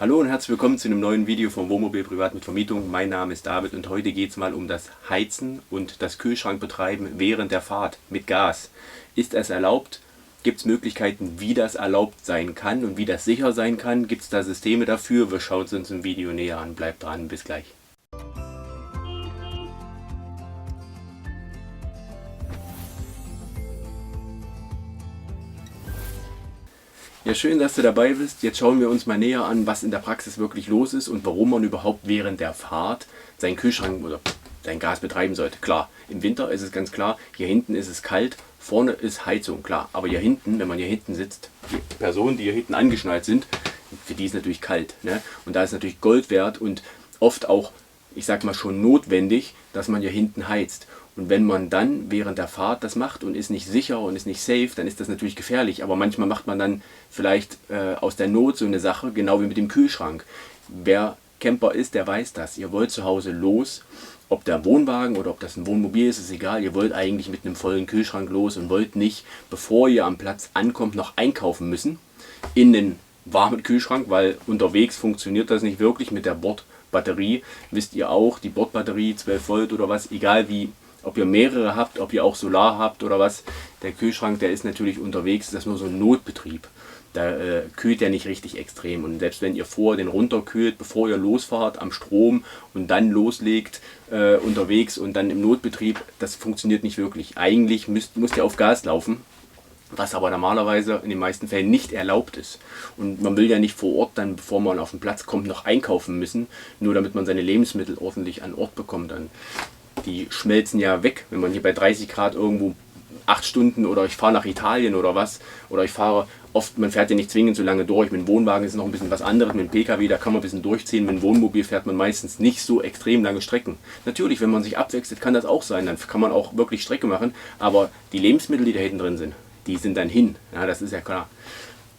Hallo und herzlich willkommen zu einem neuen Video vom Wohnmobil Privat mit Vermietung. Mein Name ist David und heute geht es mal um das Heizen und das Kühlschrankbetreiben während der Fahrt mit Gas. Ist es erlaubt? Gibt es Möglichkeiten, wie das erlaubt sein kann und wie das sicher sein kann? Gibt es da Systeme dafür? Wir schauen es uns im Video näher an. Bleibt dran, bis gleich. Ja, schön, dass du dabei bist. Jetzt schauen wir uns mal näher an, was in der Praxis wirklich los ist und warum man überhaupt während der Fahrt seinen Kühlschrank oder sein Gas betreiben sollte. Klar, im Winter ist es ganz klar, hier hinten ist es kalt, vorne ist Heizung, klar. Aber hier hinten, wenn man hier hinten sitzt, die Personen, die hier hinten angeschnallt sind, für die ist natürlich kalt. Ne? Und da ist natürlich Gold wert und oft auch, ich sag mal schon notwendig, dass man hier hinten heizt. Und wenn man dann während der Fahrt das macht und ist nicht sicher und ist nicht safe, dann ist das natürlich gefährlich. Aber manchmal macht man dann vielleicht aus der Not so eine Sache, genau wie mit dem Kühlschrank. Wer Camper ist, der weiß das. Ihr wollt zu Hause los, ob der Wohnwagen oder ob das ein Wohnmobil ist, ist egal. Ihr wollt eigentlich mit einem vollen Kühlschrank los und wollt nicht, bevor ihr am Platz ankommt, noch einkaufen müssen in den warmen Kühlschrank, weil unterwegs funktioniert das nicht wirklich mit der Bordbatterie. Wisst ihr auch, die Bordbatterie 12 Volt oder was, egal wie, ob ihr mehrere habt, ob ihr auch Solar habt oder was, der Kühlschrank, der ist natürlich unterwegs, das ist nur so ein Notbetrieb. Da kühlt der nicht richtig extrem. Und selbst wenn ihr vorher den runterkühlt, bevor ihr losfahrt am Strom und dann loslegt unterwegs und dann im Notbetrieb, das funktioniert nicht wirklich. Eigentlich müsst ihr auf Gas laufen, was aber normalerweise in den meisten Fällen nicht erlaubt ist. Und man will ja nicht vor Ort dann, bevor man auf den Platz kommt, noch einkaufen müssen, nur damit man seine Lebensmittel ordentlich an Ort bekommt. Dann die schmelzen ja weg, wenn man hier bei 30 Grad irgendwo 8 Stunden oder ich fahre nach Italien oder was, oder ich fahre oft, man fährt ja nicht zwingend so lange durch, mit dem Wohnwagen ist es noch ein bisschen was anderes, mit dem PKW, da kann man ein bisschen durchziehen, mit dem Wohnmobil fährt man meistens nicht so extrem lange Strecken. Natürlich, wenn man sich abwechselt, kann das auch sein, dann kann man auch wirklich Strecke machen, aber die Lebensmittel, die da hinten drin sind, die sind dann hin, ja, das ist ja klar.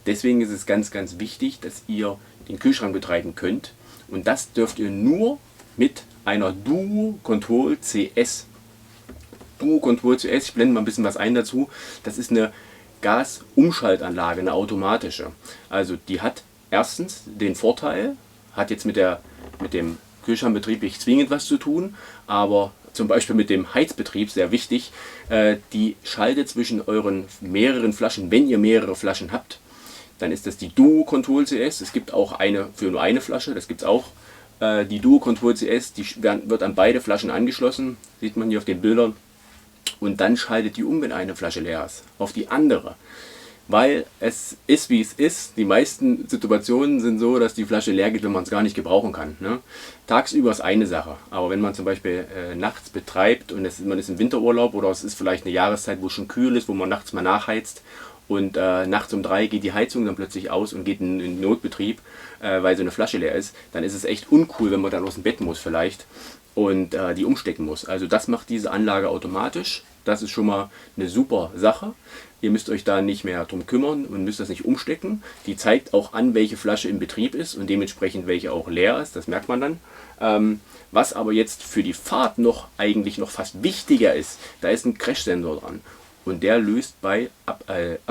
Deswegen ist es ganz, ganz wichtig, dass ihr den Kühlschrank betreiben könnt und das dürft ihr nur mit einer Duo Control CS. Duo Control CS, ich blende mal ein bisschen was ein dazu. Das ist eine Gasumschaltanlage, eine automatische. Also die hat erstens den Vorteil, hat jetzt mit dem Kühlschrankbetrieb nicht zwingend was zu tun, aber zum Beispiel mit dem Heizbetrieb, sehr wichtig, die schaltet zwischen euren mehreren Flaschen, wenn ihr mehrere Flaschen habt, dann ist das die Duo Control CS. Es gibt auch eine für nur eine Flasche, das gibt es auch. Die Duo Control CS, die wird an beide Flaschen angeschlossen, sieht man hier auf den Bildern. Und dann schaltet die um, wenn eine Flasche leer ist, auf die andere. Weil es ist, wie es ist. Die meisten Situationen sind so, dass die Flasche leer geht, wenn man es gar nicht gebrauchen kann. Ne? Tagsüber ist eine Sache. Aber wenn man zum Beispiel nachts betreibt und man ist im Winterurlaub oder es ist vielleicht eine Jahreszeit, wo es schon kühl ist, wo man nachts mal nachheizt und nachts um 3 geht die Heizung dann plötzlich aus und geht in den Notbetrieb, weil so eine Flasche leer ist, dann ist es echt uncool, wenn man dann aus dem Bett muss vielleicht und die umstecken muss. Also das macht diese Anlage automatisch. Das ist schon mal eine super Sache. Ihr müsst euch da nicht mehr drum kümmern und müsst das nicht umstecken. Die zeigt auch an, welche Flasche im Betrieb ist und dementsprechend welche auch leer ist. Das merkt man dann. Was aber jetzt für die Fahrt eigentlich noch fast wichtiger ist, da ist ein Crash-Sensor dran. Und der löst ab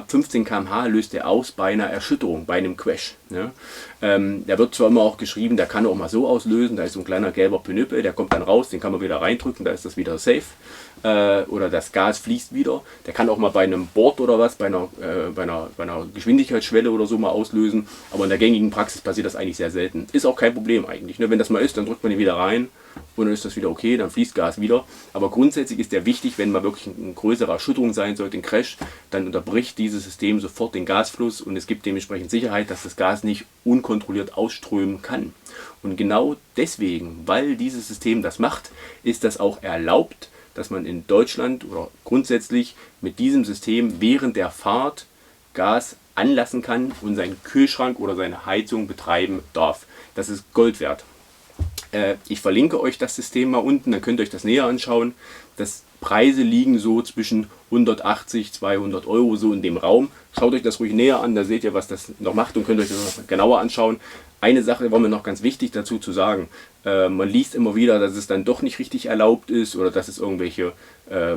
15 km/h löst der aus bei einer Erschütterung, bei einem Crash. Ne? Der wird zwar immer auch geschrieben, der kann auch mal so auslösen, da ist so ein kleiner gelber Pinöppel, der kommt dann raus, den kann man wieder reindrücken, da ist das wieder safe. Oder das Gas fließt wieder. Der kann auch mal bei einem Board oder was, bei einer Geschwindigkeitsschwelle oder so mal auslösen. Aber in der gängigen Praxis passiert das eigentlich sehr selten. Ist auch kein Problem eigentlich. Ne? Wenn das mal ist, dann drückt man den wieder rein und dann ist das wieder okay, dann fließt Gas wieder. Aber grundsätzlich ist der wichtig, wenn mal wirklich eine größere Erschütterung sein sollte, ein Crash, dann unterbricht dieses System sofort den Gasfluss und es gibt dementsprechend Sicherheit, dass das Gas nicht unkontrolliert ausströmen kann. Und genau deswegen, weil dieses System das macht, ist das auch erlaubt, dass man in Deutschland oder grundsätzlich mit diesem System während der Fahrt Gas anlassen kann und seinen Kühlschrank oder seine Heizung betreiben darf. Das ist Gold wert. Ich verlinke euch das System mal unten, dann könnt ihr euch das näher anschauen. Das Preise liegen so zwischen 180, 200 Euro so in dem Raum. Schaut euch das ruhig näher an, da seht ihr, was das noch macht und könnt euch das noch genauer anschauen. Eine Sache war mir noch ganz wichtig dazu zu sagen. Man liest immer wieder, dass es dann doch nicht richtig erlaubt ist oder dass es irgendwelche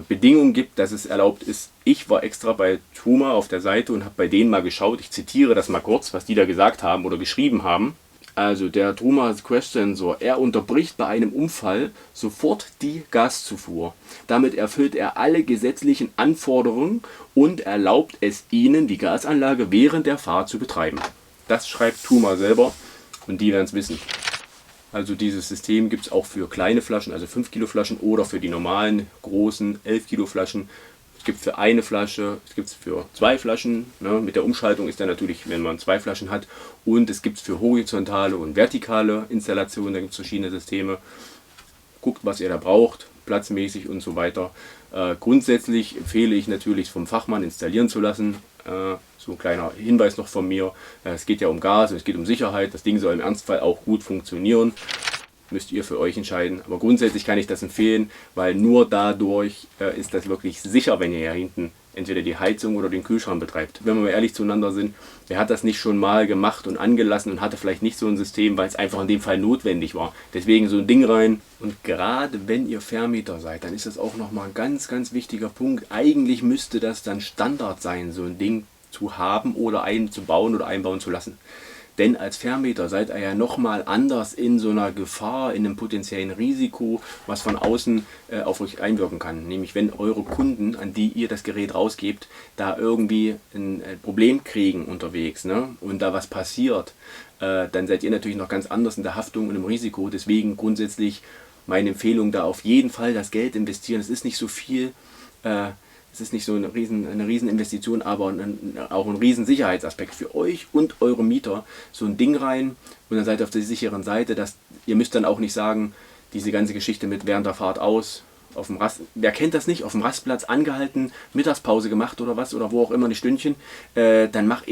Bedingungen gibt, dass es erlaubt ist. Ich war extra bei Truma auf der Seite und habe bei denen mal geschaut. Ich zitiere das mal kurz, was die da gesagt haben oder geschrieben haben. Also der Truma Crash Sensor, er unterbricht bei einem Unfall sofort die Gaszufuhr. Damit erfüllt er alle gesetzlichen Anforderungen und erlaubt es Ihnen, die Gasanlage während der Fahrt zu betreiben. Das schreibt Truma selber und die werden es wissen. Also dieses System gibt es auch für kleine Flaschen, also 5 Kilo Flaschen oder für die normalen großen 11 Kilo Flaschen. Es gibt für eine Flasche, es gibt es für 2 Flaschen. Ne? Mit der Umschaltung ist dann natürlich, wenn man 2 Flaschen hat. Und es gibt es für horizontale und vertikale Installationen. Da gibt es verschiedene Systeme. Guckt, was ihr da braucht, platzmäßig und so weiter. Grundsätzlich empfehle ich natürlich vom Fachmann installieren zu lassen. So ein kleiner Hinweis noch von mir. Es geht ja um Gas und es geht um Sicherheit. Das Ding soll im Ernstfall auch gut funktionieren. Müsst ihr für euch entscheiden. Aber grundsätzlich kann ich das empfehlen, weil nur dadurch ist das wirklich sicher, wenn ihr hier hinten entweder die Heizung oder den Kühlschrank betreibt. Wenn wir mal ehrlich zueinander sind, wer hat das nicht schon mal gemacht und angelassen und hatte vielleicht nicht so ein System, weil es einfach in dem Fall notwendig war. Deswegen so ein Ding rein. Und gerade wenn ihr Vermieter seid, dann ist das auch nochmal ein ganz, ganz wichtiger Punkt. Eigentlich müsste das dann Standard sein, so ein Ding zu haben oder einzubauen oder einbauen zu lassen. Denn als Vermieter seid ihr ja nochmal anders in so einer Gefahr, in einem potenziellen Risiko, was von außen auf euch einwirken kann. Nämlich wenn eure Kunden, an die ihr das Gerät rausgebt, da irgendwie ein Problem kriegen unterwegs, ne? Und da was passiert, dann seid ihr natürlich noch ganz anders in der Haftung und im Risiko. Deswegen grundsätzlich meine Empfehlung, da auf jeden Fall das Geld investieren. Es ist nicht so viel. Es ist nicht so eine Rieseninvestition, aber auch ein riesen Sicherheitsaspekt für euch und eure Mieter. So ein Ding rein und dann seid ihr auf der sicheren Seite. Ihr müsst dann auch nicht sagen, diese ganze Geschichte mit während der Fahrt aus, wer kennt das nicht, auf dem Rastplatz angehalten, Mittagspause gemacht oder was, oder wo auch immer, ein Stündchen, da habe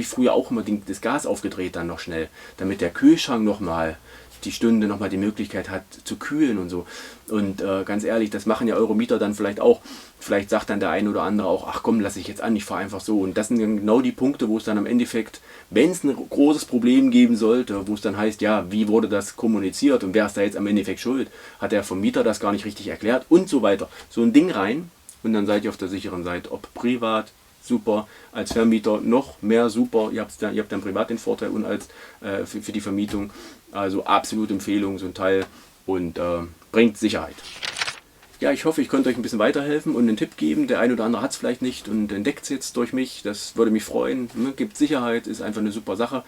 ich früher auch immer das Gas aufgedreht dann noch schnell, damit der Kühlschrank nochmal die Stunde nochmal die Möglichkeit hat zu kühlen und so. Und ganz ehrlich, das machen ja eure Mieter dann vielleicht auch. Vielleicht sagt dann der eine oder andere auch, ach komm, lass ich jetzt an, ich fahre einfach so. Und das sind genau die Punkte, wo es dann am Endeffekt, wenn es ein großes Problem geben sollte, wo es dann heißt, ja, wie wurde das kommuniziert und wer ist da jetzt am Endeffekt schuld? Hat der vom Mieter das gar nicht richtig erklärt und so weiter. So ein Ding rein und dann seid ihr auf der sicheren Seite, ob privat, super, als Vermieter noch mehr super, ihr habt dann privat den Vorteil und als für die Vermietung, also absolute Empfehlung, so ein Teil und bringt Sicherheit. Ja, ich hoffe, ich konnte euch ein bisschen weiterhelfen und einen Tipp geben. Der eine oder andere hat es vielleicht nicht und entdeckt es jetzt durch mich, das würde mich freuen, gibt Sicherheit, ist einfach eine super Sache.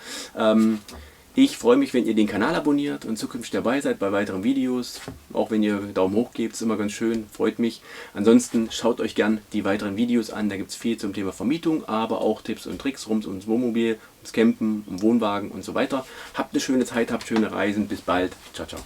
Ich freue mich, wenn ihr den Kanal abonniert und zukünftig dabei seid bei weiteren Videos. Auch wenn ihr Daumen hoch gebt, ist immer ganz schön, freut mich. Ansonsten schaut euch gern die weiteren Videos an, da gibt es viel zum Thema Vermietung, aber auch Tipps und Tricks rund ums Wohnmobil, ums Campen, um Wohnwagen und so weiter. Habt eine schöne Zeit, habt schöne Reisen, bis bald. Ciao, ciao.